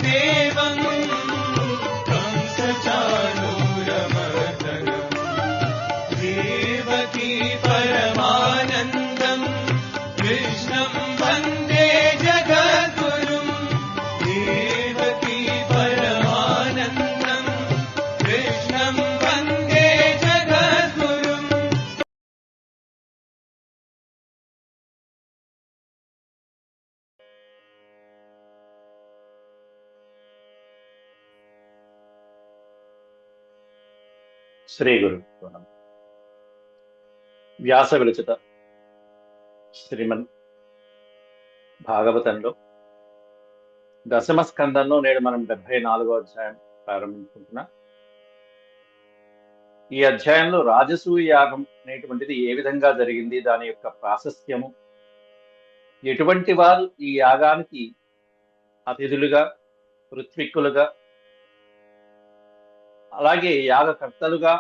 देवं कंसचाणूरमर्दनम् देवकी परमानन्दम् कृष्णं वन्दे जगद्गुरुम् देवकी परमानन्दम् कृष्णं वन्दे जगद्गुरुम्. శ్రీ గురు వ్యాస విరచిత శ్రీమన్ భాగవతంలో దశమ స్కందంలో నేడు మనం 74వ అధ్యాయం ప్రారంభించుకుంటున్నాం. ఈ అధ్యాయంలో రాజసూయ యాగం అనేటువంటిది ఏ విధంగా జరిగింది, దాని యొక్క ప్రాశస్త్యము, ఎటువంటి వారు ఈ యాగానికి అతిథులుగా, ఋత్విక్కులుగా, అలాగే యాగకర్తలుగా,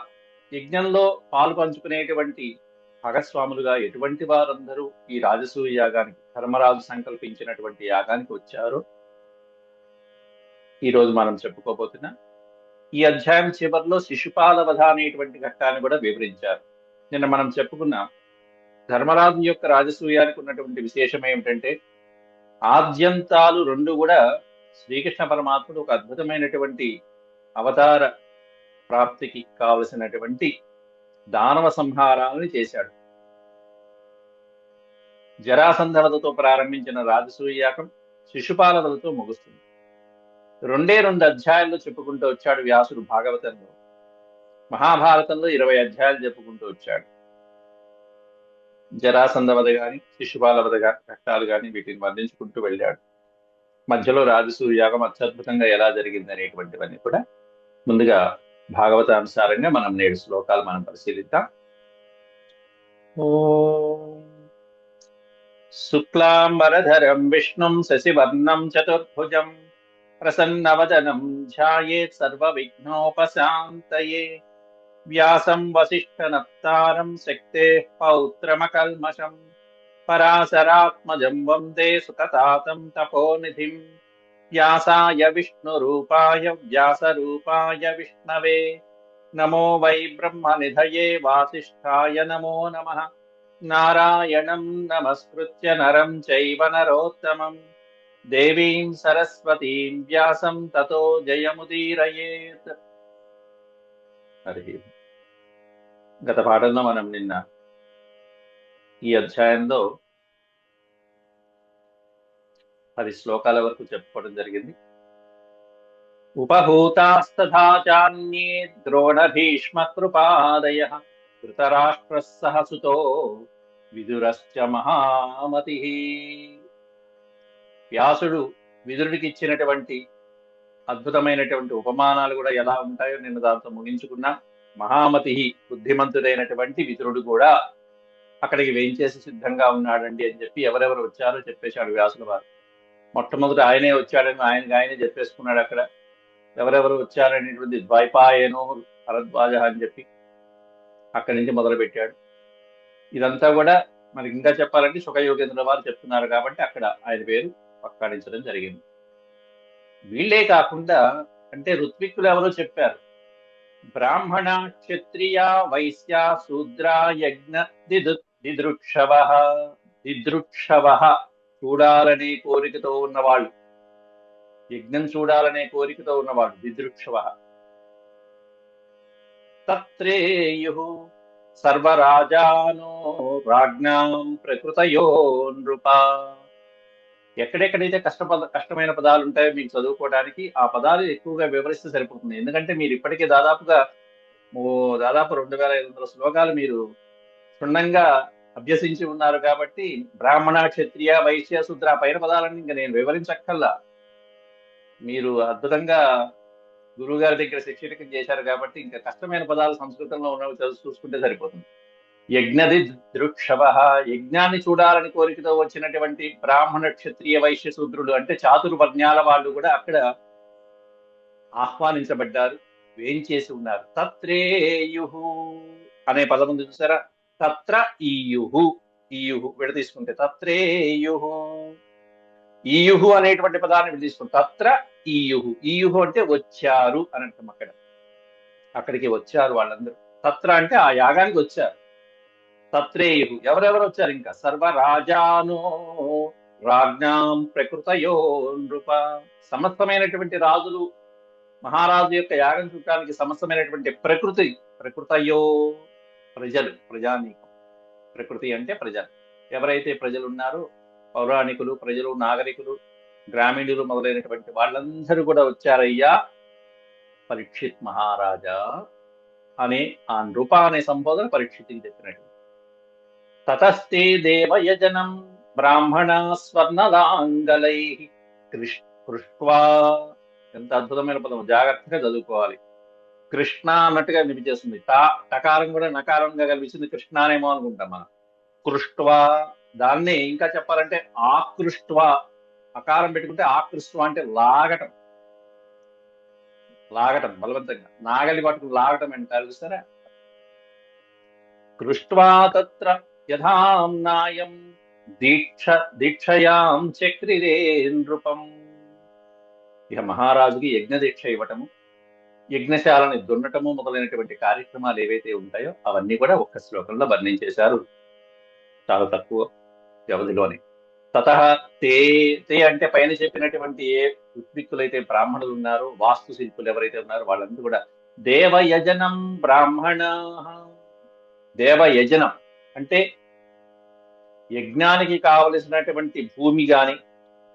యజ్ఞంలో పాలు పంచుకునేటువంటి భాగస్వాములుగా ఎటువంటి వారందరూ ఈ రాజసూయ యాగానికి, ధర్మరాజు సంకల్పించినటువంటి యాగానికి వచ్చారో ఈరోజు మనం చెప్పుకోబోతున్నాం. ఈ అధ్యాయం చివరిలో శిశుపాల వధ అనేటువంటి ఘట్టాన్ని కూడా వివరించారు. నిన్న మనం చెప్పుకున్నాం ధర్మరాజు యొక్క రాజసూయానికి ఉన్నటువంటి విశేషం ఏమిటంటే ఆద్యంతాలు రెండు కూడా శ్రీకృష్ణ పరమాత్ముడు ఒక అద్భుతమైనటువంటి అవతార ప్రాప్తికి కావలసినటువంటి దానవ సంహారాలను చేశాడు. జరాసంధ వధతో ప్రారంభించిన రాజసూయ యాగం శిశుపాల వధతో ముగుస్తుంది. రెండే 2 అధ్యాయాల్లో చెప్పుకుంటూ వచ్చాడు వ్యాసుడు భాగవతంలో. మహాభారతంలో 20 అధ్యాయాలు చెప్పుకుంటూ వచ్చాడు. జరాసంధ వధ గాని, శిశుపాల వధ ఘట్టాలు గాని వీటిని వర్ణించుకుంటూ వెళ్ళాడు. మధ్యలో రాజసూయ యాగం అత్యద్భుతంగా ఎలా జరిగింది అనేటువంటివన్నీ కూడా ముందుగా భాగవతానుసారంగా మనం నేడు శ్లోకాలు మనం పరిశీలిద్దాం. ఓం శుక్లాంబరధరం విష్ణుం శశివర్ణం చతుర్భుజం ప్రసన్నవదనం ధ్యాయేత్ సర్వవిఘ్నోపశాంతయే వ్యాసం వసిష్ఠనప్తారం శక్తేః పౌత్రమకల్మషం పరాశరాత్మజం వందే సుఖతాతం తపోనిధిం వ్యాసాయ విష్ణురూపాయ వ్యాసరూపాయ విష్ణవే నమో వై బ్రహ్మనిధయే వాసిష్ఠాయ నమో నమః. నారాయణం నమస్కృత్య నరం చైవ నరోత్తమం దేవీం సరస్వతీం వ్యాసం తతో జయముదీరయేత్. గత పాఠంలో మనం నిన్న ఈ అధ్యాయంలో 10 శ్లోకాల వరకు చెప్పుకోవడం జరిగింది. ఉపహూతాస్తథాచాన్యే ద్రోణ భీష్మ కృపాదయః ధృతరాష్ట్రः సహ సుతో విదురశ్చ మహామతిః. వ్యాసుడు విదురుడికి ఇచ్చినటువంటి అద్భుతమైనటువంటి ఉపమానాలు కూడా ఎలా ఉంటాయో నిన్న దాంతో ముగించుకున్నా. మహామతి బుద్ధిమంతుడైనటువంటి విదురుడు కూడా అక్కడికి వేయించేసి సిద్ధంగా ఉన్నాడండి అని చెప్పి ఎవరెవరు వచ్చారో చెప్పేశాడు వ్యాసుల వారు. మొట్టమొదటి ఆయనే వచ్చాడని ఆయనే చెప్పేసుకున్నాడు. అక్కడ ఎవరెవరు వచ్చారనేటువంటి ద్వైపాయనో భరద్వాజ అని చెప్పి అక్కడి నుంచి మొదలు పెట్టాడు. ఇదంతా కూడా మనకి ఇంకా చెప్పాలంటే సుఖయోగేంద్రుల వారు చెప్తున్నారు కాబట్టి అక్కడ ఆయన పేరు ప్రకటించడం జరిగింది. వీళ్ళే కాకుండా అంటే ఋత్విక్కులు ఎవరో చెప్పారు. బ్రాహ్మణ క్షత్రియ వైశ్య శూద్ర యజ్ఞ దిదృక్షవ చూడాలనే కోరికతో ఉన్నవాళ్ళు, యజ్ఞం చూడాలనే కోరికతో ఉన్నవాళ్ళు దిదృక్షవ. తత్రేయు సర్వరాజానో రాజ్ఞాం ప్రకృతయో నృప. ఎక్కడెక్కడైతే కష్టమైన పదాలు ఉంటాయో మీకు చదువుకోవడానికి ఆ పదాలు ఎక్కువగా వివరిస్తే సరిపోతుంది. ఎందుకంటే మీరు ఇప్పటికే దాదాపు 2500 శ్లోకాలు మీరు క్షుణ్ణంగా అభ్యసించి ఉన్నారు కాబట్టి బ్రాహ్మణ క్షత్రియ వైశ్య శూద్ర పైన పదాలను ఇంకా నేను వివరించక్కల్లా. మీరు అద్భుతంగా గురువు గారి దగ్గర శిక్షణకం చేశారు కాబట్టి ఇంకా కష్టమైన పదాలు సంస్కృతంలో ఉన్నవి చూసుకుంటే సరిపోతుంది. యజ్ఞది దృక్షవ, యజ్ఞాన్ని చూడాలని కోరికతో వచ్చినటువంటి బ్రాహ్మణ క్షత్రియ వైశ్య శూద్రులు అంటే చాతుర్వర్ణ్యాల వాళ్ళు కూడా అక్కడ ఆహ్వానించబడ్డారు, వేయించేసి ఉన్నారు. తత్రేయుహు అనే పదం ఉంది చూసారా, తత్ర ఈయుహు, ఈయుహు విడ తీసుకుంటే తత్రేయుహు. ఈయుహు అనేటువంటి పదాన్ని తీసుకుంటాం. తత్ర ఈయుహు. ఈయుహు అంటే వచ్చారు అని అంటాం. అక్కడికి వచ్చారు వాళ్ళందరూ. తత్ర అంటే ఆ యాగానికి వచ్చారు. తత్రేయుహు. ఎవరెవరు వచ్చారు? ఇంకా సర్వరాజానో రాజ్ఞాం ప్రకృతయో నృప. సమస్తమైనటువంటి రాజులు, మహారాజు యొక్క యాగం చూడటానికి సమస్తమైనటువంటి ప్రకృతయో ప్రజలు, ప్రజానీకం. ప్రకృతి అంటే ప్రజలు. ఎవరైతే ప్రజలు ఉన్నారో పౌరాణికులు, ప్రజలు, నాగరికులు, గ్రామీణులు మొదలైనటువంటి వాళ్ళందరూ కూడా వచ్చారయ్యా పరీక్షిత్ మహారాజా అనే ఆ నృప అనే సంబోధన పరీక్షిత్తుకి చెప్పినట్టు. తతస్తే దేవయజనం బ్రాహ్మణ స్వర్ణలాంగలై కృష్వా. ఎంత అద్భుతమైన పదం, జాగ్రత్తగా చదువుకోవాలి. కృష్ణ అన్నట్టుగా వినిపించేస్తుంది. టకారం కూడా నకారంగా కనిపిస్తుంది, కృష్ణ అనేమో అనుకుంటాం మనం. కృష్వా, దాన్ని ఇంకా చెప్పాలంటే ఆకృష్వా. అకారం పెట్టుకుంటే ఆకృష్వా అంటే లాగటం, బలవంతంగా నాగలి పట్టుకుని లాగటం అంటారు చూస్తారా. కృష్వా తత్ర యథాంనాయం దీక్షయాం చక్రిరే నృపం. ఇక మహారాజుకి యజ్ఞ దీక్ష ఇవ్వటము, యజ్ఞశాలని దున్నటము మొదలైనటువంటి కార్యక్రమాలు ఏవైతే ఉంటాయో అవన్నీ కూడా ఒక్క శ్లోకంలో వర్ణించేశారు, చాలా తక్కువ వ్యవధిలోనే. తతః తే అంటే పైన చెప్పినటువంటి ఏ ఉత్మిక్కులైతే బ్రాహ్మణులు ఉన్నారో, వాస్తు శిల్పులు ఎవరైతే ఉన్నారో వాళ్ళందరూ కూడా దేవయజనం బ్రాహ్మణ. దేవయజనం అంటే యజ్ఞానికి కావలసినటువంటి భూమి గాని,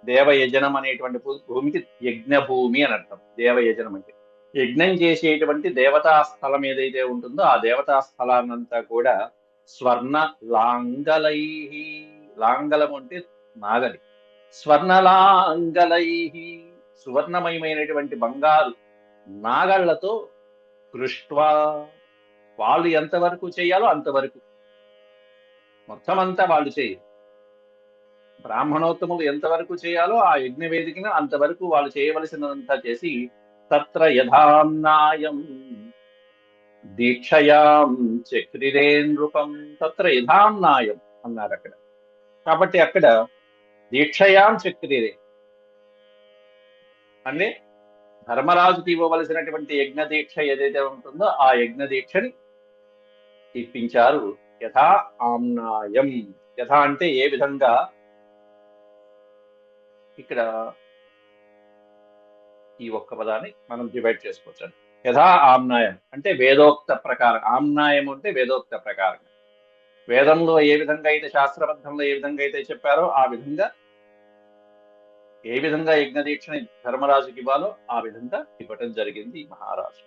దేవయజనం అనేటువంటి భూమికి యజ్ఞ భూమి అని అర్థం. దేవయజనం అంటే యజ్ఞం చేసేటువంటి దేవతా స్థలం ఏదైతే ఉంటుందో ఆ దేవతా స్థలాన్నంతా కూడా స్వర్ణ లాంగలై. లాంగలం అంటే నాగలి. స్వర్ణలాంగలై, సువర్ణమయమైనటువంటి బంగారు నాగళ్లతో కృష్వా. వాళ్ళు ఎంతవరకు చేయాలో అంతవరకు, మొత్తం అంతా వాళ్ళు చేయరు. బ్రాహ్మణోత్తములు ఎంతవరకు చేయాలో ఆ యజ్ఞ వేదికను అంతవరకు వాళ్ళు చేయవలసినంతా చేసి తత్ర యథాన్నాయం దీక్షయాం చక్రిరే నృపం. తత్ర యథాన్నాయం అన్నారు అక్కడ. కాబట్టి అక్కడ దీక్షయాం చక్రిరే అంటే ధర్మరాజుకి ఇవ్వవలసినటువంటి యజ్ఞ దీక్ష ఏదైతే ఉంటుందో ఆ యజ్ఞ దీక్షని ఇప్పించారు. యథా ఆమ్నాయం. యథా అంటే ఏ విధంగా. ఇక్కడ ఈ ఒక్క పదాన్ని మనం డివైడ్ చేసుకోవచ్చు. యథా ఆమ్నాయం అంటే వేదోక్త ప్రకారం. ఆమ్నాయం అంటే వేదోక్త ప్రకారం. వేదంలో ఏ విధంగా అయితే, శాస్త్రబద్ధంలో ఏ విధంగా అయితే చెప్పారో ఆ విధంగా, ఏ విధంగా యజ్ఞ దీక్షని ధర్మరాజుకి ఇవ్వాలో ఆ విధంగా ఇవ్వటం జరిగింది మహారాజు.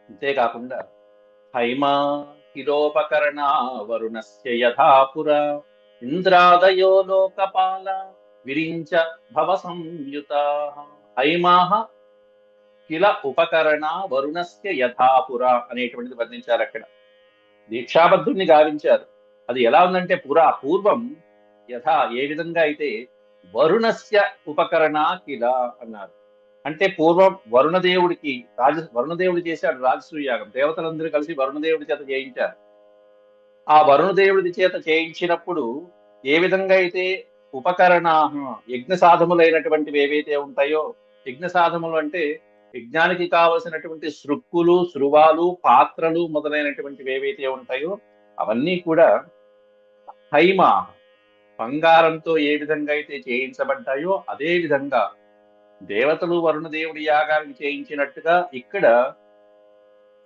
అంతేకాకుండా హైమా కిలోపకరణ వరుణస్య యథాపుర ఇంద్రాదయో లోకపాల విరించ భవ సంయుత. హైమాహ కిల ఉపకరణ వరుణస్య యథాపుర అనేటువంటిది వర్ణించారు అక్కడ. దీక్షాబద్ధుణ్ణి గావించారు. అది ఎలా ఉందంటే పూర్వం యథా ఏ విధంగా అయితే వరుణస్య ఉపకరణ కిల అన్నారు. అంటే పూర్వం వరుణదేవుడికి వరుణదేవుడు చేశాడు రాజసూయ యాగం. దేవతలందరూ కలిసి వరుణదేవుడి చేత చేయించారు. ఆ వరుణదేవుడి చేత చేయించినప్పుడు ఏ విధంగా అయితే ఉపకరణ యజ్ఞ సాధములైనటువంటివి ఏవైతే ఉంటాయో, యజ్ఞ సాధములు అంటే యజ్ఞానికి కావలసినటువంటి సృక్కులు, శృవాలు, పాత్రలు మొదలైనటువంటివి ఏవైతే ఉంటాయో అవన్నీ కూడా హైమా బంగారంతో ఏ విధంగా అయితే చేయించబడ్డాయో అదే విధంగా దేవతలు వరుణదేవుడి యాగానికి చేయించినట్టుగా ఇక్కడ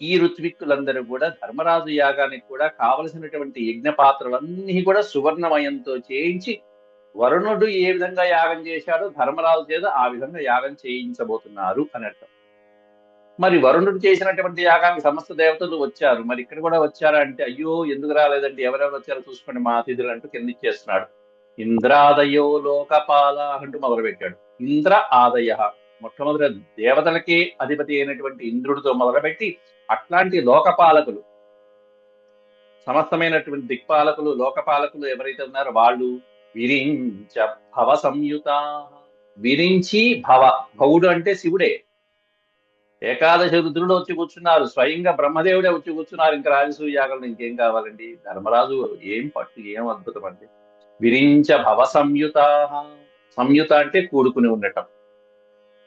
ఈ ఋత్విక్కులందరూ కూడా ధర్మరాజు యాగానికి కూడా కావలసినటువంటి యజ్ఞ పాత్రలన్నీ కూడా సువర్ణమయంతో చేయించి వరుణుడు ఏ విధంగా యాగం చేశాడో ధర్మరాజు చేత ఆ విధంగా యాగం చేయించబోతున్నారు అని అర్థం. మరి వరుణుడు చేసినటువంటి యాగానికి సమస్త దేవతలు వచ్చారు. మరి ఇక్కడ కూడా వచ్చారా అంటే అయ్యో ఎందుకు రాలేదంటే ఎవరెవరు వచ్చారో చూసుకోండి మా అతిథులు అంటూ కింద ఇచ్చేస్తున్నాడు. ఇంద్రాదయో లోకపాల అంటూ మొదలుపెట్టాడు. ఇంద్ర ఆదయ, మొట్టమొదటి దేవతలకే అధిపతి అయినటువంటి ఇంద్రుడితో మొదలుపెట్టి అట్లాంటి లోకపాలకులు, సమస్తమైనటువంటి దిక్పాలకులు, లోకపాలకులు ఎవరైతే ఉన్నారో వాళ్ళు విరించ భవ సంయుత. విరించి భవ, భవుడు అంటే శివుడే. ఏకాదశి రుద్రుడు వచ్చి కూర్చున్నారు, స్వయంగా బ్రహ్మదేవుడే వచ్చి కూర్చున్నారు. ఇంకా రాజసూయ యాగంలో ఇంకేం కావాలండి? ధర్మరాజు ఏం పట్టు, ఏం అద్భుతం అండి. విరించ భవ సంయుత, సంయుత అంటే కూడుకుని ఉండటం.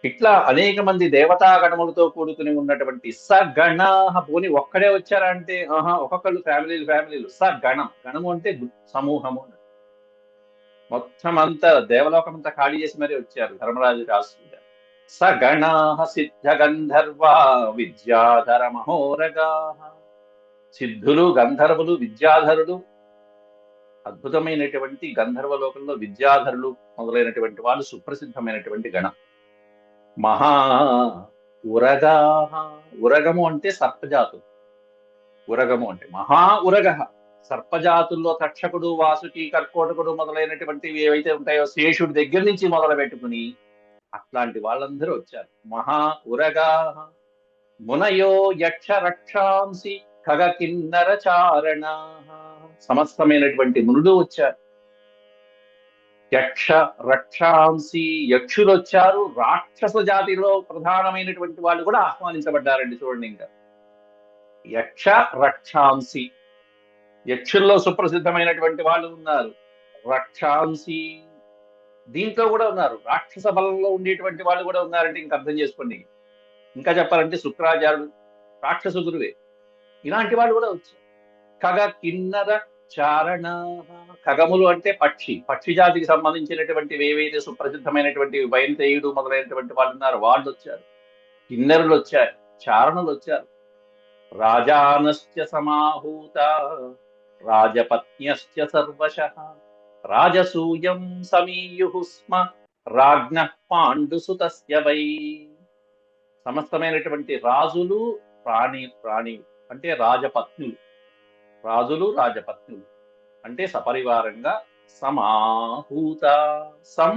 ఇట్లా అనేక మంది దేవతాగణములతో కూడుకుని ఉన్నటువంటి సగణాహ. పోని ఒక్కడే వచ్చారా అంటే ఆహా, ఒక్కొక్కళ్ళు ఫ్యామిలీలు. గణము అంటే సమూహము. మొత్తం అంతా దేవలోకం అంతా ఖాళీ చేసి మరీ వచ్చారు ధర్మరాజు రాసు. సగణాహ సిద్ధ గంధర్వా విద్యాధర మహోరగా. సిద్ధులు, గంధర్వులు, విద్యాధరులు, అద్భుతమైనటువంటి గంధర్వ లోకంలో విద్యాధరులు మొదలైనటువంటి వాళ్ళు సుప్రసిద్ధమైనటువంటి గణం. మహా ఉరగా. ఉరగము అంటే సర్పజాతులు. ఉరగము అంటే మహా ఉరగ. సర్పజాతుల్లో తక్షకుడు, వాసుకి, కర్కోటకుడు మొదలైనటువంటివి ఏవైతే ఉంటాయో శేషుడి దగ్గర నుంచి మొదలు పెట్టుకుని అట్లాంటి వాళ్ళందరూ వచ్చారు. మహా ఉరగా. మునయో యక్ష రక్షాంసి ఖగ కిన్నర చారణ. సమస్తమైనటువంటి మునులు వచ్చారు. యక్ష రక్షాంసి, యక్షులు వచ్చారు. రాక్షస జాతిలో ప్రధానమైనటువంటి వాళ్ళు కూడా ఆహ్వానించబడ్డారండి. చూడండి, ఇంకా యక్ష రక్షాంసి, యక్షుల్లో సుప్రసిద్ధమైనటువంటి వాళ్ళు ఉన్నారు. రక్షాంసి, దీంట్లో కూడా ఉన్నారు. రాక్షస బలంలో ఉండేటువంటి వాళ్ళు కూడా ఉన్నారంటే ఇంకా అర్థం చేసుకోండి. ఇంకా చెప్పాలంటే శుక్రాచార్యుడు రాక్షస గురువే. ఇలాంటి వాళ్ళు కూడా వచ్చారు. ఖగ కిన్నర చారణ. ఖగములు అంటే పక్షి జాతికి సంబంధించినటువంటివి ఏవైతే సుప్రసిద్ధమైనటువంటి వైంతేయుడు మొదలైనటువంటి వాళ్ళు ఉన్నారు వాళ్ళు వచ్చారు. కిన్నరులు వచ్చారు, చారణులు వచ్చారు. రాజానశ్చ సమాహూత రాజపత్న్యశ్చ సర్వశః రాజసూయం సమీయుః స్మ రాజ్ఞః పాండుసుతస్య వై. సమస్తమైనటువంటి రాజులు, ప్రాణి అంటే రాజపత్నులు. రాజులు, రాజపత్నులు అంటే సపరివారంగా సమాహూత. సం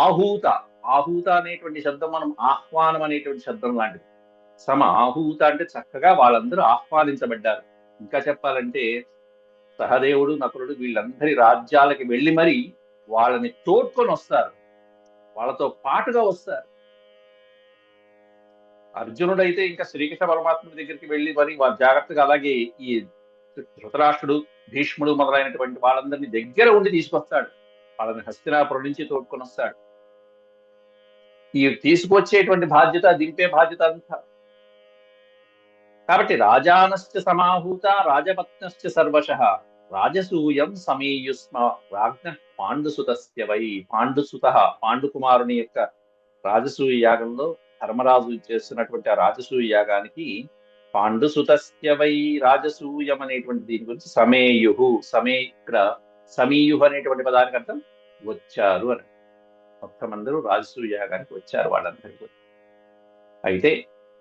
ఆహూత. ఆహూత అనేటువంటి శబ్దం మనం ఆహ్వానం అనేటువంటి శబ్దం లాంటిది. సమాహూత అంటే చక్కగా వాళ్ళందరూ ఆహ్వానించబడ్డారు. ఇంకా చెప్పాలంటే సహదేవుడు, నకులుడు వీళ్ళందరి రాజ్యాలకి వెళ్ళి మరి వాళ్ళని తోడ్కొని వస్తారు, వాళ్ళతో పాటుగా వస్తారు. అర్జునుడైతే ఇంకా శ్రీకృష్ణ పరమాత్మ దగ్గరికి వెళ్ళి మరి వాళ్ళు జాగ్రత్తగా, అలాగే ఈ ధృతరాష్ట్రుడు, భీష్ముడు మొదలైనటువంటి వాళ్ళందరినీ దగ్గర ఉండి తీసుకొస్తాడు. వాళ్ళని హస్తినాపురం నుంచి తోడ్కొని వస్తాడు. ఈ తీసుకొచ్చేటువంటి బాధ్యత, దింపే బాధ్యత అంతా. కాబట్టి రాజానశ్చ సమాహూత రాజపత్నశ్చ సర్వశః రాజసూయం సమీయుస్మ రాజ్ఞ పాండుసుతస్య వై. పాండుకుమారుని యొక్క రాజసూయ యాగంలో ధర్మరాజు చేస్తున్నటువంటి ఆ రాజసూయ యాగానికి పాండుసుతస్య వై రాజసూయం అనేటువంటి దీని గురించి సమేయు. ఇక్కడ సమీయు అనేటువంటి పదానికి అర్థం వచ్చారు అని. మొత్తం అందరూ రాజసూయ యాగానికి వచ్చారు వాళ్ళందరికీ. అయితే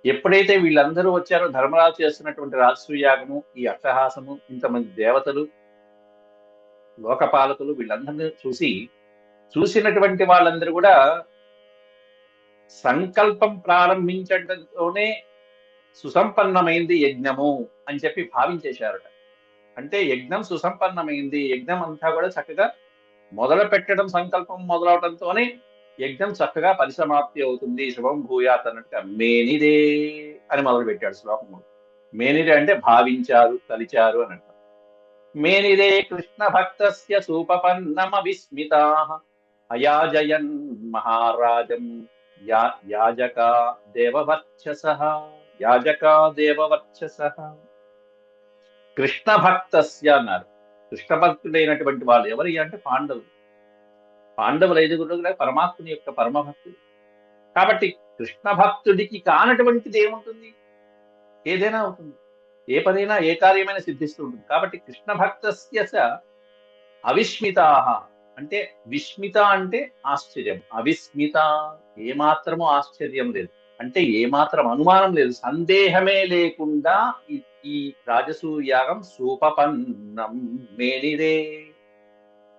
ఎప్పుడైతే వీళ్ళందరూ వచ్చారో ధర్మరాజు చేస్తున్నటువంటి రాజసూయ యాగము, ఈ అట్టహాసము, ఇంతమంది దేవతలు, లోకపాలకులు వీళ్ళందరినీ చూసినటువంటి వాళ్ళందరూ కూడా సంకల్పం ప్రారంభించడంతోనే సుసంపన్నమైంది యజ్ఞము అని చెప్పి భావించేశారట. అంటే యజ్ఞం సుసంపన్నమైంది, యజ్ఞం అంతా కూడా చక్కగా మొదలు పెట్టడం, సంకల్పం మొదలవడంతోనే యజ్ఞం చక్కగా పరిసమాప్తి అవుతుంది, శుభం భూయాత్ అన్నట్టుగా మేనిదే అని మొదలు పెట్టాడు శ్లోకము. మేనిదే అంటే భావించారు, తలిచారు అని అంటారు. మేనిదే కృష్ణ భక్తస్య సూపపన్నమ విస్మితాః అయాజయన్ మహారాజం యాజకా దేవవర్చసః. కృష్ణ భక్తస్య అన్నారు. కృష్ణ భక్తుడైనటువంటి వాళ్ళు ఎవరి అంటే పాండవులు 5గురు కూడా పరమాత్ముని యొక్క పరమభక్తుడు. కాబట్టి కృష్ణ భక్తుడికి కానటువంటిది ఏముంటుంది? ఏదైనా అవుతుంది, ఏ పనైనా, ఏ కార్యమైనా సిద్ధిస్తూ ఉంటుంది. కాబట్టి కృష్ణ భక్తస్య అవిస్మితాః అంటే, విస్మిత అంటే ఆశ్చర్యం, అవిస్మిత ఏమాత్రము ఆశ్చర్యం లేదు, అంటే ఏమాత్రం అనుమానం లేదు, సందేహమే లేకుండా ఈ రాజసూయ యాగం సూపపన్నం మేనిదే.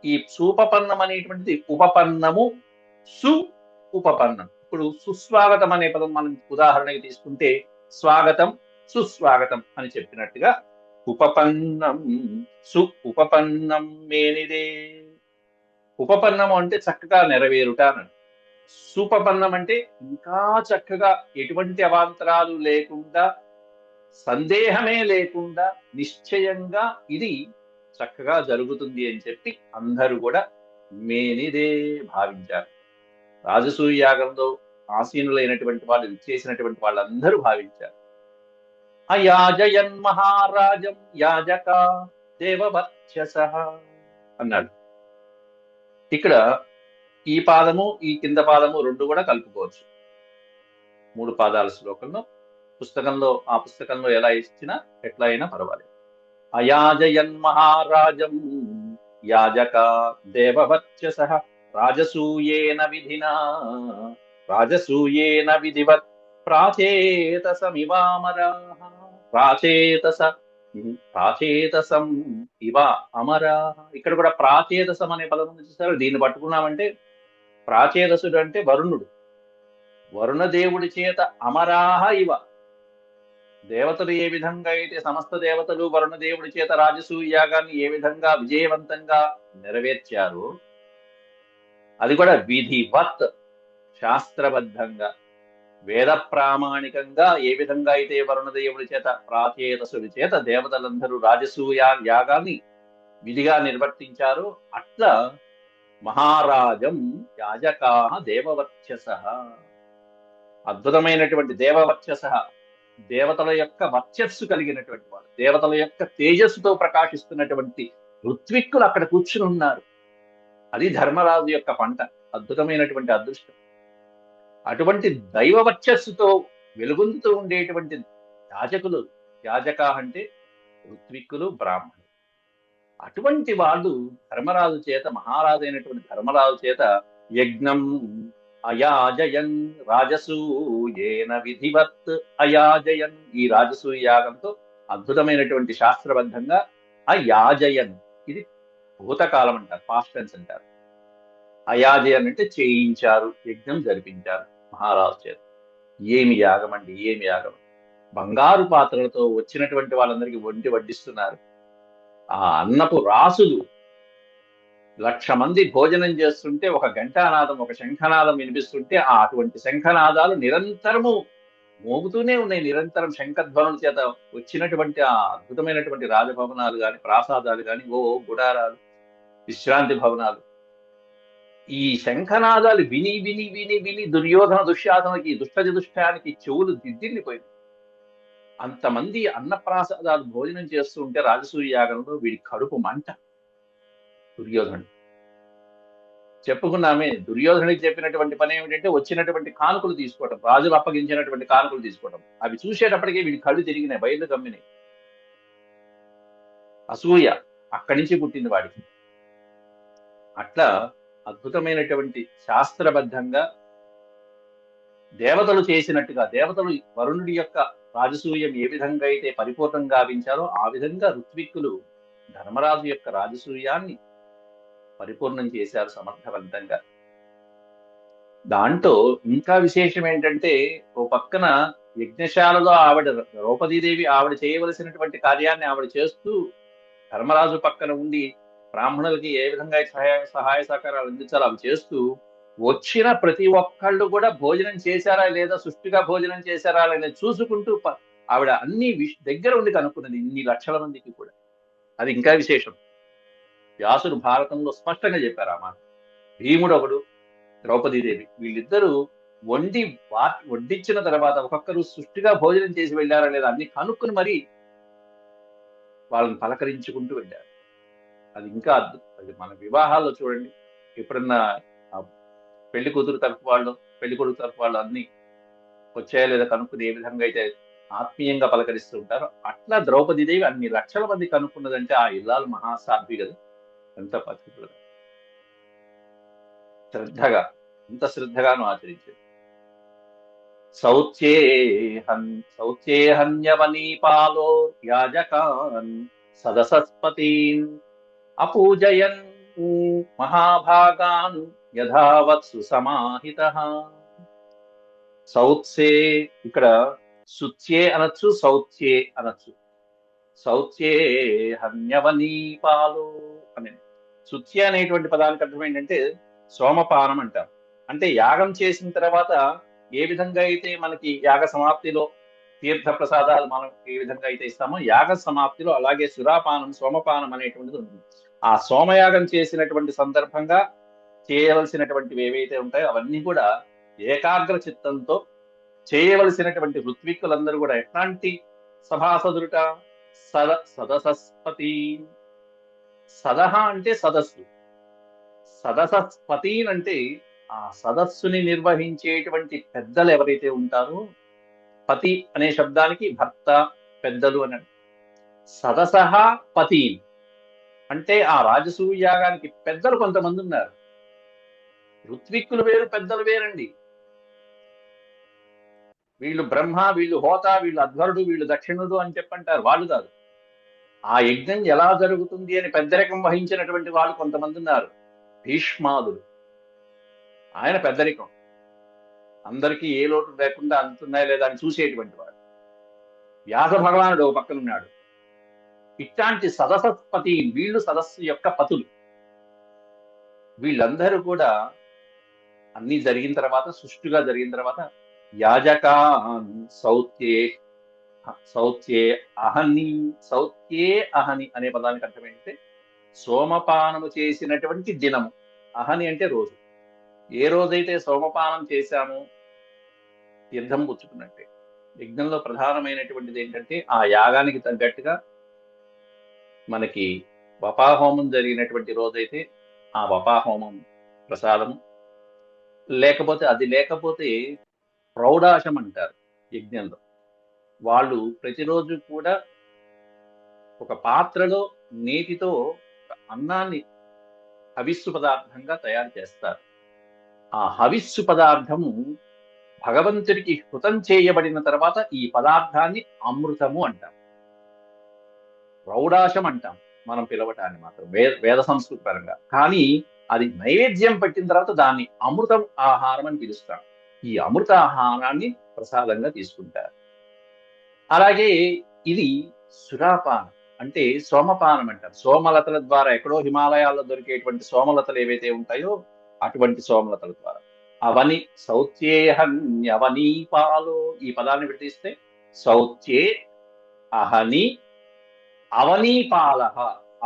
ఈ సూపపన్నం అనేటువంటిది ఉపపన్నము, ఉపపన్నం. ఇప్పుడు సుస్వాగతం అనే పదం మనం ఉదాహరణకి తీసుకుంటే స్వాగతం, సుస్వాగతం అని చెప్పినట్టుగా ఉపపన్నం ఉపపన్నం మేనిదే. ఉపపన్నం అంటే చక్కగా నెరవేరుట అని. సుపపన్నం అంటే ఇంకా చక్కగా ఎటువంటి అవాంతరాలు లేకుండా, సందేహమే లేకుండా నిశ్చయంగా ఇది చక్కగా జరుగుతుంది అని చెప్పి అందరూ కూడా మేనిదే భావించారు. రాజసూయ యాగంలో ఆసీనులైనటువంటి వాళ్ళు ఇచ్చేసినటువంటి వాళ్ళందరూ భావించారు. అయాజయన్ మహారాజం యాజక దేవవర్చస అన్నాడు. ఇక్కడ ఈ పాదము ఈ కింద పాదము రెండు కూడా కలుపుకోవచ్చు. 3 పాదాల శ్లోకంలో ఆ పుస్తకంలో ఎలా ఇచ్చినా ఎట్లా అయినా పర్వాలేదు. అయాజయన్ మహారాజం యాజక దేవవర్చస రాజసూయేన విధివత్ ప్రాచేతసమివామరాః ప్రాచేతసం ఇవ అమరాః. ఇక్కడ కూడా ప్రాచేతసం అనే పదం ఉంది చూసారు. దీన్ని పట్టుకున్నామంటే ప్రాచేతసుడు అంటే వరుణదేవుడి చేత అమరాహ ఇవ, దేవతలు ఏ విధంగా అయితే సమస్త దేవతలు వరుణదేవుడి చేత రాజసూయ యాగాన్ని ఏ విధంగా విజయవంతంగా నెరవేర్చారో, అది కూడా విధివత్ శాస్త్రబద్ధంగా వేద ప్రామాణికంగా ఏ విధంగా అయితే వరుణదేవుడి చేత ప్రాచేతసుడి చేత దేవతలందరూ రాజసూయ యాగాన్ని విధిగా నిర్వర్తించారో, అట్లా మహారాజం యాజకా దేవవర్చస, అద్భుతమైనటువంటి దేవవర్చస, దేవతల యొక్క వర్చస్సు కలిగినటువంటి వాడు, దేవతల యొక్క తేజస్సుతో ప్రకాశిస్తున్నటువంటి ఋత్విక్కులు అక్కడ కూర్చుని ఉన్నారు. అది ధర్మరాజు యొక్క పంట, అద్భుతమైనటువంటి అదృష్టం. అటువంటి దైవ వర్చస్సుతో వెలుగొందుతూ ఉండేటువంటి యాజకులు, యాజక అంటే ఋత్విక్కులు, బ్రాహ్మణులు, అటువంటి వాళ్ళు ధర్మరాజు చేత, మహారాజు అయినటువంటి ధర్మరాజు చేత యజ్ఞం అయాజయన్ రాజసూయేన విధివత్ అయాజయన్, ఈ రాజసూయ యాగంతో అద్భుతమైనటువంటి శాస్త్రబద్ధంగా అయాజయన్, ఇది భూతకాలం అంటారు, పాస్ట్ టెన్స్ అంటారు. అయాజయన్ అంటే చేయించారు, యజ్ఞం జరిపించారు మహారాజు చేత. ఏమి యాగం అండి, ఏమి యాగం! బంగారు పాత్రలతో వచ్చినటువంటి వాళ్ళందరికీ వడ్డిస్తున్నారు. ఆ అన్నపు రాసులు 1,00,000 మంది భోజనం చేస్తుంటే ఒక ఘంటానాదం, ఒక శంఖనాదం వినిపిస్తుంటే అటువంటి శంఖనాదాలు నిరంతరము మోగుతూనే ఉన్నాయి. నిరంతరం శంఖధ్వనుల చేత వచ్చినటువంటి ఆ అద్భుతమైనటువంటి రాజభవనాలు గాని, ప్రాసాదాలు గాని, గుడారాలు, విశ్రాంతి భవనాలు, ఈ శంఖనాదాలు విని విని విని విని దుర్యోధన దుశ్శాసనకి, దుష్టానికి చెవులు దిద్దిల్లిపోయింది. అంతమంది అన్నప్రాసాదాలు భోజనం చేస్తూ ఉంటే రాజసూయ యాగంలో వీడి కడుపు మంట. దుర్యోధనుడు చెప్పుకున్నామే, దుర్యోధనుడికి చెప్పినటువంటి పని ఏమిటంటే వచ్చినటువంటి కానుకలు తీసుకోవటం, రాజులు అప్పగించినటువంటి కానుకలు తీసుకోవటం. అవి చూసేటప్పటికే వీడి కళ్ళు తిరిగినాయి, బయలు కమ్మినాయి. అసూయ అక్కడి నుంచి పుట్టింది వాడికి. అట్లా అద్భుతమైనటువంటి శాస్త్రబద్ధంగా దేవతలు చేసినట్టుగా, దేవతలు వరుణుడి యొక్క రాజసూయం ఏ విధంగా అయితే పరిపూర్ణం గావించారో ఆ విధంగా ఋత్విక్కులు ధర్మరాజు యొక్క రాజసూయాన్ని పరిపూర్ణం చేశారు సమర్థవంతంగా. దాంట్లో ఇంకా విశేషం ఏంటంటే, ఓ పక్కన యజ్ఞశాలలో ద్రౌపదీదేవి ఆవిడ చేయవలసినటువంటి కార్యాన్ని ఆవిడ చేస్తూ, ధర్మరాజు పక్కన ఉండి బ్రాహ్మణులకి ఏ విధంగా సహాయ సహకారాలు అందించాలో అవి చేస్తూ, వచ్చిన ప్రతి ఒక్కళ్ళు కూడా భోజనం చేశారా లేదా, సుష్టిగా భోజనం చేశారా లేదా చూసుకుంటూ ఆవిడ అన్ని దగ్గర ఉండి కనుక్కున్నది, ఇన్ని లక్షల మందికి కూడా. అది ఇంకా విశేషం. వ్యాసుడు భారతంలో స్పష్టంగా చెప్పారు ఆ మాట. భీముడు ఒకడు, ద్రౌపదీదేవి, వీళ్ళిద్దరూ వడ్డించిన తర్వాత ఒక్కొక్కరు సుష్టిగా భోజనం చేసి వెళ్ళారా లేదా అన్ని కనుక్కుని మరీ వాళ్ళని పలకరించుకుంటూ వెళ్ళారు. అది ఇంకా అద్భుతం. అది మన వివాహాల్లో చూడండి, ఎప్పుడన్నా పెళ్లి కూతురు తరపు వాళ్ళు, పెళ్లి కొడుకు తరపు వాళ్ళు అన్ని వచ్చాయా లేదా కనుక్కుని ఏ విధంగా అయితే ఆత్మీయంగా పలకరిస్తూ ఉంటారో, అట్లా ద్రౌపదీదేవి అన్ని లక్షల మంది కనుక్కున్నదంటే ఆ ఇల్లాలు మహాసాధ్వి కదా, ఎంత పద్ధతులుగా, శ్రద్ధగా, ఎంత శ్రద్ధగాను ఆచరించింది. సౌచ్యేహన్యవనీపాలో యాజకాన్ సదసస్పతీన్ అపూజయన్ మహాభాగాన్ యథావత్సు సమాహితః. సౌత్సే, ఇక్కడ సుత్యే అనొచ్చు, సౌత్యే అనొచ్చు. సౌత్యే హన్యవనీపాలో అని. సుత్య అనేటువంటి పదానికి అర్థం ఏంటంటే సోమపానం అంటారు. అంటే యాగం చేసిన తర్వాత ఏ విధంగా అయితే మనకి యాగ సమాప్తిలో తీర్థ ప్రసాదాలు మనం ఏ విధంగా అయితే ఇస్తామో, యాగ సమాప్తిలో అలాగే సురాపానం, సోమపానం అనేటువంటిది ఉంటుంది. ఆ సోమయాగం చేసినటువంటి సందర్భంగా చేయవలసినటువంటివి ఏవైతే ఉంటాయో అవన్నీ కూడా ఏకాగ్ర చిత్తంతో చేయవలసినటువంటి ఋత్విక్కులందరూ కూడా ఎట్లాంటి సభాసదులుట సదసస్పతి. సదహ అంటే సదస్సు, సదసస్పతి అంటే ఆ సదస్సుని నిర్వహించేటువంటి పెద్దలు ఎవరైతే ఉంటారో, పతి అనే శబ్దానికి భర్త, పెద్దలు అని సదసహ పతి అంటే ఆ రాజసూయ యాగానికి పెద్దలు కొంతమంది ఉన్నారు. ఋత్విక్కులు వేరు, పెద్దలు వేరండి. వీళ్ళు బ్రహ్మ, వీళ్ళు హోత, వీళ్ళు అధ్వరుడు, వీళ్ళు దక్షిణుడు అని చెప్పంటారు. వాళ్ళు కాదు. ఆ యజ్ఞం ఎలా జరుగుతుంది అని పెద్దరికం వహించినటువంటి వాళ్ళు కొంతమంది ఉన్నారు. భీష్మాదుడు, ఆయన పెద్దరికం, అందరికీ ఏ లోటు లేకుండా అంతున్నాయా లేదా అని చూసేటువంటి వాడు. వ్యాస భగవానుడు ఓ పక్కన ఉన్నాడు. ఇట్లాంటి సదసత్పతి, వీళ్ళు సదస్సు యొక్క పతులు. వీళ్ళందరూ కూడా అన్ని జరిగిన తర్వాత, సుష్టుగా జరిగిన తర్వాత యాజకాన్ సౌత్యే సౌత్యే అహని, సౌత్యే అహని అనే పదానికి అర్థం ఏంటంటే సోమపానము చేసినటువంటి దినము. అహని అంటే రోజు. ఏ రోజైతే సోమపానం చేశామో తీర్థం పుచ్చుకున్నట్టే. యజ్ఞంలో ప్రధానమైనటువంటిది ఏంటంటే ఆ యాగానికి తగ్గట్టుగా మనకి వపాహోమం జరిగినటువంటి రోజైతే ఆ వపాహోమం ప్రసాదము, లేకపోతే అది లేకపోతే ప్రౌఢాశం అంటారు యజ్ఞంలో. వాళ్ళు ప్రతిరోజు కూడా ఒక పాత్రలో నేతితో అన్నాన్ని హవిస్సు పదార్థంగా తయారు చేస్తారు. ఆ హవిస్సు పదార్థము భగవంతుడికి హృతం చేయబడిన తర్వాత ఈ పదార్థాన్ని అమృతము అంటాం, ప్రౌఢాశం అంటాం మనం పిలవటాన్ని మాత్రం వేద సంస్కృతి పరంగా. కానీ అది నైవేద్యం పెట్టిన తర్వాత దాన్ని అమృతం ఆహారం అని పిలుస్తాం. ఈ అమృత ఆహారాన్ని ప్రసాదంగా తీసుకుంటారు. అలాగే ఇది సురాపానం అంటే సోమపానం అంటారు. సోమలతల ద్వారా, ఎక్కడో హిమాలయాల్లో దొరికేటువంటి సోమలతలు ఏవైతే ఉంటాయో అటువంటి సోమలతల ద్వారా. అవని సౌత్యేహన్యవనీపాలో, ఈ పదాన్ని విడదీస్తే సౌత్యే అహని అవనీపాల.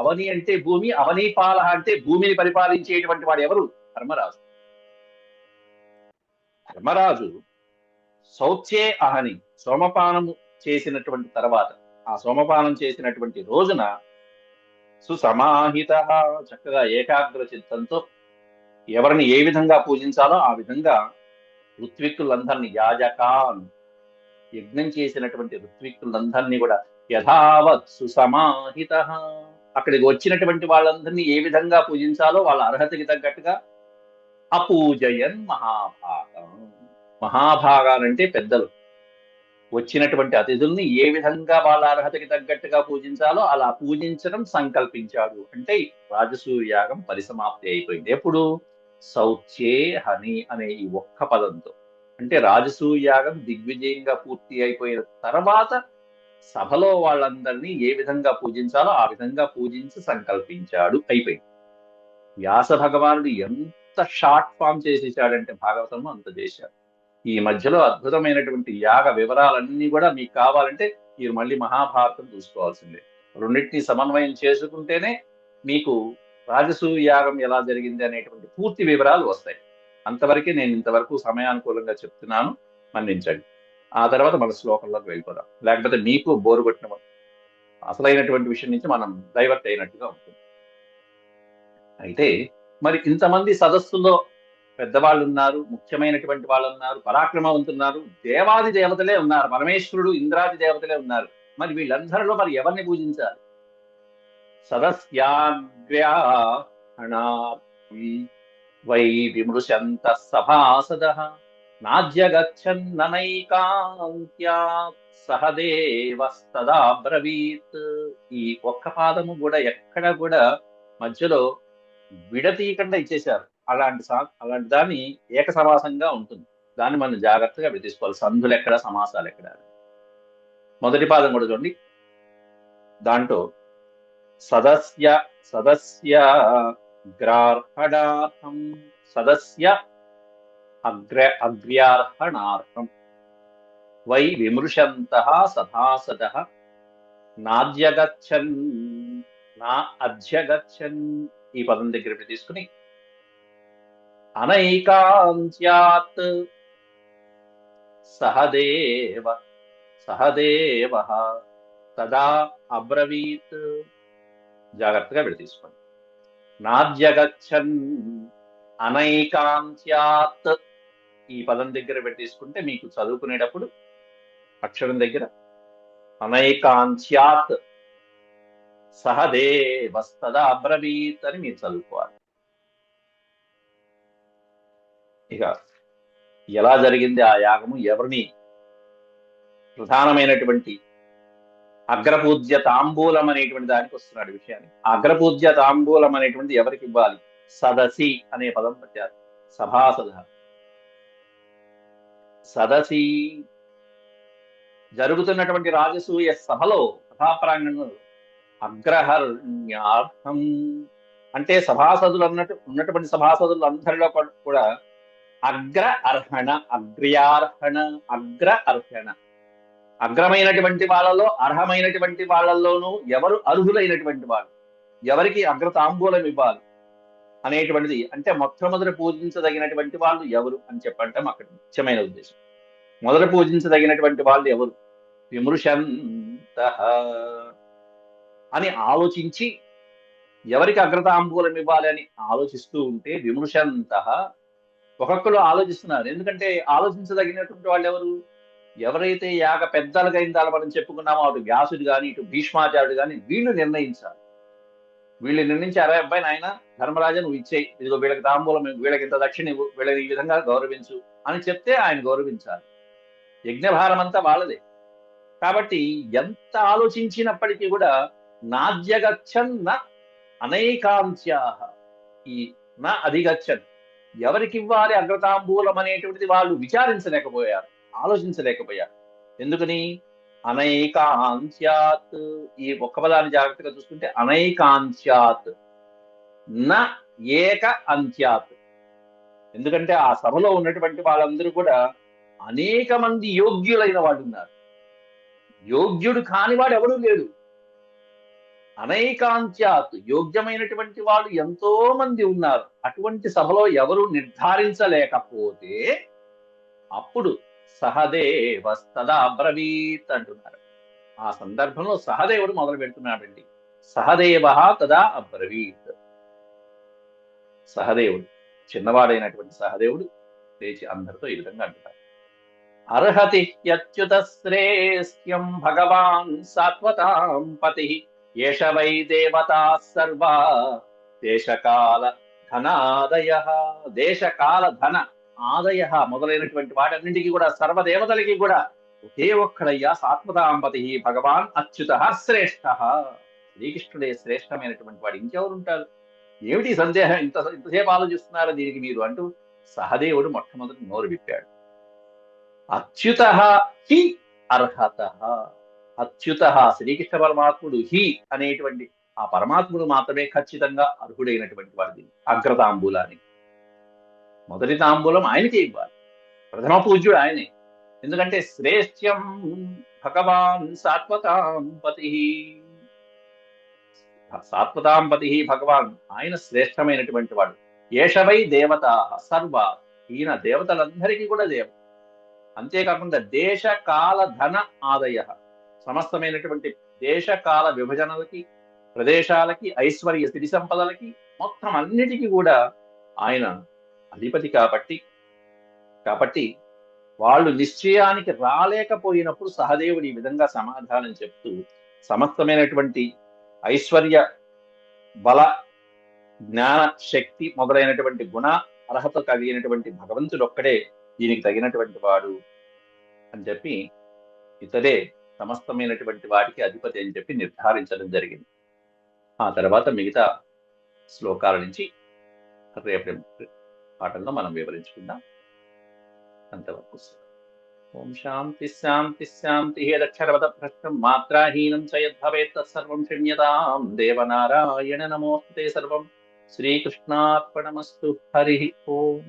అవని అంటే భూమి, అవనీపాల అంటే భూమిని పరిపాలించేటువంటి వాడు ఎవరు? ధర్మరాజు. ధర్మరాజు సౌత్యే అహని, సోమపానము చేసినటువంటి తర్వాత, ఆ సోమపానం చేసినటువంటి రోజున సుసమాహిత, చక్కగా ఏకాగ్ర చిత్తంతో ఎవరిని ఏ విధంగా పూజించాలో ఆ విధంగా ఋత్విక్కులందరినీ, యాజకాన్ యజ్ఞం చేసినటువంటి ఋత్విక్కులందరినీ కూడా యథావత్ సుసమాహిత, అక్కడికి వచ్చినటువంటి వాళ్ళందరినీ ఏ విధంగా పూజించాలో వాళ్ళ అర్హతకి తగ్గట్టుగా అపూజయన్ మహాభాగం. మహాభాగాలంటే పెద్దలు. వచ్చినటువంటి అతిథుల్ని ఏ విధంగా వాళ్ళ అర్హతకి తగ్గట్టుగా పూజించాలో అలా పూజించడం సంకల్పించాడు. అంటే రాజసూయ యాగం పరిసమాప్తి అయిపోయింది. ఎప్పుడు? సౌత్యే హని అనే ఈ ఒక్క పదంతో. అంటే రాజసూయ యాగం దిగ్విజయంగా పూర్తి అయిపోయిన తర్వాత సభలో వాళ్ళందరినీ ఏ విధంగా పూజించాలో ఆ విధంగా పూజించి సంకల్పించాడు. అయిపోయింది. వ్యాస భగవానుడు ఎంత షార్ట్ ఫామ్ చేసేసాడంటే భాగవతంలో అంత చేశాడు. ఈ మధ్యలో అద్భుతమైనటువంటి యాగ వివరాలన్నీ కూడా మీకు కావాలంటే మీరు మళ్ళీ మహాభారతం చూసుకోవాల్సిందే. రెండింటినీ సమన్వయం చేసుకుంటేనే మీకు రాజసూయ యాగం ఎలా జరిగింది అనేటువంటి పూర్తి వివరాలు వస్తాయి. అంతవరకే నేను ఇంతవరకు సమయానుకూలంగా చెప్తున్నాను, మన్నించండి. ఆ తర్వాత మన శ్లోకంలోకి వెళ్ళిపోదాం. లేకపోతే మీకు బోరు కొట్టిన అసలైనటువంటి విషయం నుంచి మనం డైవర్ట్ అయినట్టుగా ఉంటుంది. అయితే మరి ఇంతమంది సదస్సులో పెద్దవాళ్ళు ఉన్నారు, ముఖ్యమైనటువంటి వాళ్ళు ఉన్నారు, పరాక్రమవంతున్నారు, దేవాది దేవతలే ఉన్నారు, పరమేశ్వరుడు, ఇంద్రాది దేవతలే ఉన్నారు. మరి వీళ్ళందరిలో మరి ఎవరిని పూజించాలి? సదస్యాగ్ర్యాణార్పి వై విమృశంత సభాసదః నాజ్యగచ్చన్ననైకాంత్యా సహదేవస్తదా బ్రవీత్. ఈ ఒక్క పాదము కూడా ఎక్కడ కూడా మధ్యలో విడతీయకుండా ఇచ్చేశారు. అలాంటి దాన్ని ఏక సమాసంగా ఉంటుంది. దాన్ని మనం జాగ్రత్తగా తీసుకోవాలి. సంధులు ఎక్కడ, సమాసాలు ఎక్కడ. మొదటి పాదం కూడా చూడండి. దాంట్లో సదస్య సదస్య అగ్రార్హణార్థం, సదస్య అగ్ర్యార్హణార్థం వై విమృశంతః సభాసదః నాద్యగచ్చన్ నా అధ్యగచ్చన్. ఈ పదం దగ్గర తీసుకుని అనైకాంత్యాత్ సహదేవ సహదేవ తదా అబ్రవీత్. జాగ్రత్తగా విడ తీసుకోండి. నాద్యగచ్చన్ అనైకాంత్యాత్ ఈ పదం దగ్గర పెట్టేసుకుంటే మీకు చదువుకునేటప్పుడు అక్షరం దగ్గర అనైకాంత్యాత్ సహదేవస్తదా అబ్రవీత్ అని మీరు చదువుకోవాలి. ఇక ఎలా జరిగింది ఆ యాగము, ఎవరిని ప్రధానమైనటువంటి అగ్రపూజ్య తాంబూలం అనేటువంటి దానికి వస్తున్నాడు విషయాన్ని. అగ్రపూజ్య తాంబూలం అనేటువంటి ఎవరికి ఇవ్వాలి? సదసి అనే పదం పెట్టారు. సభాసద సదసి జరుగుతున్నటువంటి రాజసూయ సభలో సభాప్రాంగణంలో అగ్రహర్ణ్యార్థం అంటే సభాసదులు ఉన్నటువంటి సభాసదులు అందరిలో కూడా అగ్ర అర్హణ అగ్రమైనటువంటి వాళ్ళలో అర్హమైనటువంటి వాళ్ళల్లోనూ ఎవరు అర్హులైనటువంటి వాళ్ళు, ఎవరికి అగ్రతాంబూలం ఇవ్వాలి అనేటువంటిది, అంటే మొట్టమొదటి పూజించదగినటువంటి వాళ్ళు ఎవరు అని చెప్పంటాం. అక్కడ ముఖ్యమైన ఉద్దేశం మొదట పూజించదగినటువంటి వాళ్ళు ఎవరు, విమృశంత అని ఆలోచించి ఎవరికి అగ్రతాంబూలం ఇవ్వాలి అని ఆలోచిస్తూ ఉంటే విమృశంత ఒక్కొక్కరు ఆలోచిస్తున్నారు. ఎందుకంటే ఆలోచించదగినటువంటి వాళ్ళు ఎవరు, ఎవరైతే యాగ పెద్దలుగా ఇందాల మనం చెప్పుకున్నామో అటు వ్యాసుడు కానీ ఇటు భీష్మాచార్యుడు కానీ వీళ్ళు నిర్ణయించాలి. వీళ్ళు నిర్ణయించి అరే అబ్బాయి నాయన ధర్మరాజా నువ్వు ఇచ్చేయి, ఇదిగో వీళ్ళకి తాంబూలం, వీళ్ళకి ఇంత దక్షిణ ఇవ్వు, వీళ్ళని ఈ విధంగా గౌరవించు అని చెప్తే ఆయన గౌరవించాలి. యజ్ఞభారం అంతా వాళ్ళదే. కాబట్టి ఎంత ఆలోచించినప్పటికీ కూడా నాద్యగచ్చన్ న అనైకాంత్యా, ఈ నా అధిగచ్చన్ ఎవరికి ఇవ్వాలి అగ్రతాంబూలం అనేటువంటిది వాళ్ళు విచారించలేకపోయారు, ఆలోచించలేకపోయారు. ఎందుకని? అనైకాంత్యాత్, ఈ ఒక్క పదాన్ని జాగ్రత్తగా చూసుకుంటే అనైకాంత్యాత్ న ఏక అంత్యాత్. ఎందుకంటే ఆ సభలో ఉన్నటువంటి వాళ్ళందరూ కూడా అనేక మంది యోగ్యులైన వాళ్ళు ఉన్నారు, యోగ్యుడు కానివాడు ఎవడూ లేడు. అనైకాంత్యాత్ యోగ్యమైనటువంటి వాళ్ళు ఎంతో మంది ఉన్నారు. అటువంటి సభలో ఎవరు నిర్ధారించలేకపోతే అప్పుడు సహదేవస్తదా అబ్రవీత్ అంటున్నారు. ఆ సందర్భంలో సహదేవుడు మొదలు పెడుతున్నాడండి. సహదేవ తదా అబ్రవీత్. సహదేవుడు చిన్నవాడైనటువంటి సహదేవుడు లేచి అందరితో ఈ విధంగా అంటున్నారు. అర్హతి హ్యచ్యుత శ్రేష్ఠ్యం భగవాన్ సాత్వతాం పతి ఏష వై దేవతా సర్వా దేశకాల ధనాదయ. దేశకాల ధన ఆదయ మొదలైనటువంటి వాటన్నింటికి కూడా సర్వదేవతలకి కూడా ఒకే ఒక్కడయ్యా సాత్వతాంపతి భగవాన్ అచ్యుత శ్రేష్ఠ. శ్రీకృష్ణుడే శ్రేష్టమైనటువంటి వాడు, ఇంకెవరు ఉంటారు? ఏమిటి సందేహం, ఇంతసేపు ఆలోచిస్తున్నారు దీనికి మీరు అంటూ సహదేవుడు మొట్టమొదటి నోరు విప్పాడు. అచ్యుత హి అర్హత. అచ్యుత శ్రీకృష్ణ పరమాత్ముడు హి అనేటువంటి ఆ పరమాత్ముడు మాత్రమే ఖచ్చితంగా అర్హుడైనటువంటి వాడిది అగ్రతాంబూలానికి. మొదటి తాంబూలం ఆయనకే ఇవ్వాలి, ప్రథమ పూజ్యుడు ఆయనే. ఎందుకంటే శ్రేష్ఠ్యం భగవాన్ సాత్వతాంపతి, సాత్వతాంపతి భగవాన్ ఆయన శ్రేష్టమైనటువంటి వాడు. ఏషవై దేవత సర్వ, ఈయన దేవతలందరికీ కూడా దేవత. అంతేకాకుండా దేశ కాల ధన ఆదయ, సమస్తమైనటువంటి దేశ కాల విభజనలకి, ప్రదేశాలకి, ఐశ్వర్య స్థితి సంపదలకి, మొత్తం అన్నిటికీ కూడా ఆయన అధిపతి. కాబట్టి వాళ్ళు నిశ్చయానికి రాలేకపోయినప్పుడు సహదేవుడు ఈ విధంగా సమాధానం చెప్తూ సమస్తమైనటువంటి ఐశ్వర్య, బల, జ్ఞాన, శక్తి మొదలైనటువంటి గుణ అర్హత కలిగినటువంటి భగవంతుడు ఒక్కడే దీనికి తగినటువంటి వాడు అని చెప్పి, ఇతడే సమస్తమైనటువంటి వాటికి అధిపతి అని చెప్పి నిర్ధారించడం జరిగింది. ఆ తర్వాత మిగతా శ్లోకాల నుంచి రేపటి పాఠంలో మనం వివరించుకుందాం. అంతవరకు ఓం శాంతి శాంతి శాంతి. హేదక్షరవద భ్రష్టం మాత్రాహీనం చ యద్భవేత్ తత్సర్వం క్షమ్యతాం దేవనారాయణ నమోస్తుతే. సర్వం శ్రీకృష్ణార్పణమస్తు. హరి ఓం.